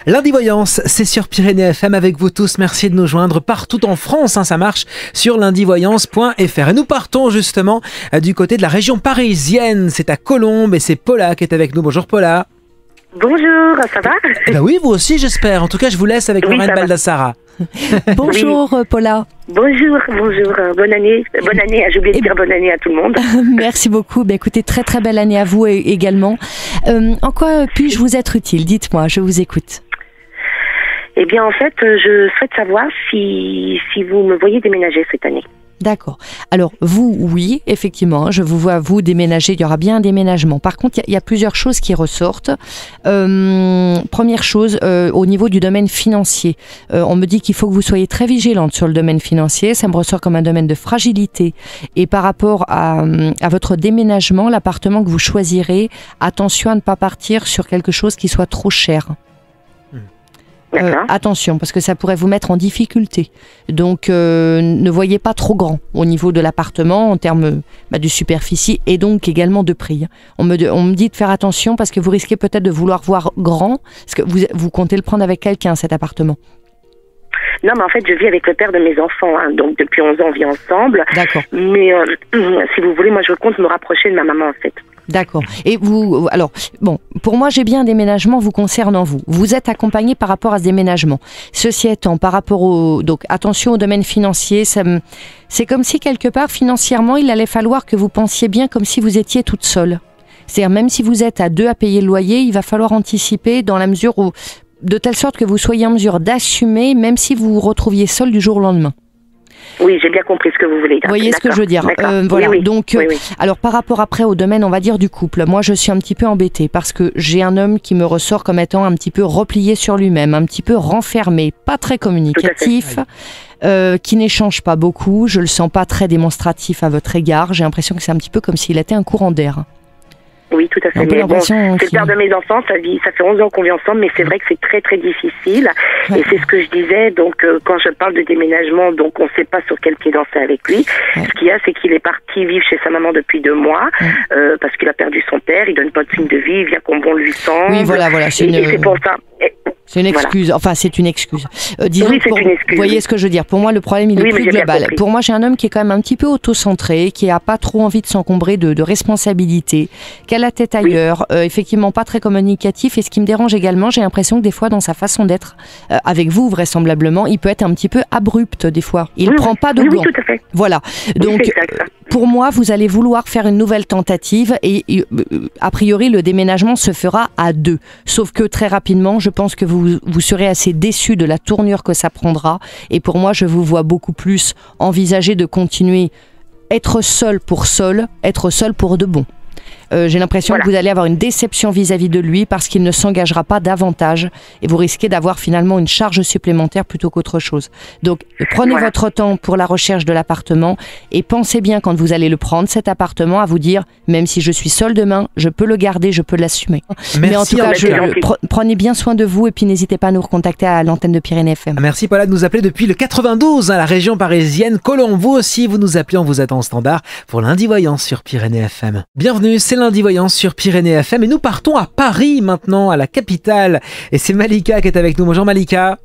Lundi Voyance, c'est sur Pyrénées FM avec vous tous. Merci de nous joindre partout en France. Ça marche sur lundivoyance.fr. Et nous partons justement du côté de la région parisienne. C'est à Colombes et c'est Paula qui est avec nous. Bonjour Paula. Bonjour, ça va? Ben oui, vous aussi j'espère. En tout cas, je vous laisse avec Lorraine Baldassara. Bonjour Paula. Bonjour. Bonne année. J'ai oublié de dire bonne année à tout le monde. Merci beaucoup. Écoutez, très belle année à vous également. En quoi puis-je vous être utile? Dites-moi, je vous écoute. Eh bien, en fait, je souhaite savoir si vous me voyez déménager cette année. D'accord. Alors, vous, oui, effectivement, je vous vois, vous, déménager, il y aura bien un déménagement. Par contre, il y a plusieurs choses qui ressortent. Première chose, au niveau du domaine financier, on me dit qu'il faut que vous soyez très vigilante sur le domaine financier. Ça me ressort comme un domaine de fragilité. Et par rapport à votre déménagement, l'appartement que vous choisirez, attention à ne pas partir sur quelque chose qui soit trop cher. Attention, parce que ça pourrait vous mettre en difficulté. Donc, ne voyez pas trop grand au niveau de l'appartement en termes de superficie et donc également de prix. On me dit de faire attention parce que vous risquez peut-être de vouloir voir grand. Parce que vous comptez le prendre avec quelqu'un, cet appartement? Non, mais en fait, je vis avec le père de mes enfants. Donc, depuis 11 ans, on vit ensemble. D'accord. Mais si vous voulez, moi, je compte me rapprocher de ma maman, en fait. D'accord. Et vous, alors, bon, pour moi, j'ai bien un déménagement vous concernant vous. Vous êtes accompagné par rapport à ce déménagement. Ceci étant, par rapport donc, attention au domaine financier, c'est comme si quelque part, financièrement, il allait falloir que vous pensiez bien comme si vous étiez toute seule. C'est-à-dire, même si vous êtes à deux à payer le loyer, il va falloir anticiper dans la mesure où, de telle sorte que vous soyez en mesure d'assumer, même si vous vous retrouviez seul du jour au lendemain. Oui, j'ai bien compris ce que vous voulez dire. Vous voyez ce que je veux dire. Voilà. Oui. Donc, alors par rapport après au domaine, on va dire du couple, moi je suis un petit peu embêtée parce que j'ai un homme qui me ressort comme étant un petit peu replié sur lui-même, un petit peu renfermé, pas très communicatif, qui n'échange pas beaucoup. Je le sens pas très démonstratif à votre égard. J'ai l'impression que c'est un petit peu comme s'il était un courant d'air. Oui, tout à fait. Mais bon, c'est le père de mes enfants, ça fait 11 ans qu'on vit ensemble, mais c'est vrai que c'est très difficile. Et c'est ce que je disais, donc quand je parle de déménagement, donc on ne sait pas sur quel pied danser avec lui. Ce qu'il y a, c'est qu'il est parti vivre chez sa maman depuis 2 mois, parce qu'il a perdu son père, il donne pas de signe de vie, il vient qu'on bon lui semble. Oui, voilà, c'est pour ça. C'est une excuse, enfin c'est une excuse. Disons oui, c'est une excuse. Vous voyez ce que je veux dire? Pour moi, le problème, il est plus global. Pour moi, j'ai un homme qui est quand même un petit peu auto-centré, qui a pas trop envie de s'encombrer de responsabilités, qui a la tête ailleurs, effectivement pas très communicatif. Et ce qui me dérange également, j'ai l'impression que des fois, dans sa façon d'être, avec vous vraisemblablement, il peut être un petit peu abrupt des fois. Il prend pas de gants. Oui, tout à fait. Voilà. Donc, pour moi, vous allez vouloir faire une nouvelle tentative et a priori, le déménagement se fera à 2. Sauf que très rapidement, je pense que vous serez assez déçu de la tournure que ça prendra. Et pour moi, je vous vois beaucoup plus envisager de continuer être seul pour de bon. J'ai l'impression que vous allez avoir une déception vis-à-vis de lui parce qu'il ne s'engagera pas davantage et vous risquez d'avoir finalement une charge supplémentaire plutôt qu'autre chose. Donc prenez votre temps pour la recherche de l'appartement et pensez bien quand vous allez le prendre cet appartement à vous dire même si je suis seule demain, je peux le garder, je peux l'assumer. Mais en tout cas, prenez bien soin de vous et puis n'hésitez pas à nous recontacter à l'antenne de Pyrénées FM. Merci Paula de nous appeler depuis le 92, la région parisienne. Colombes, vous aussi, vous nous appelez, on vous attend au standard pour Lundi Voyance sur Pyrénées FM. Bienvenue, c'est Lundi Voyance sur Pyrénées FM et nous partons à Paris maintenant, à la capitale. Et c'est Malika qui est avec nous. Bonjour Malika.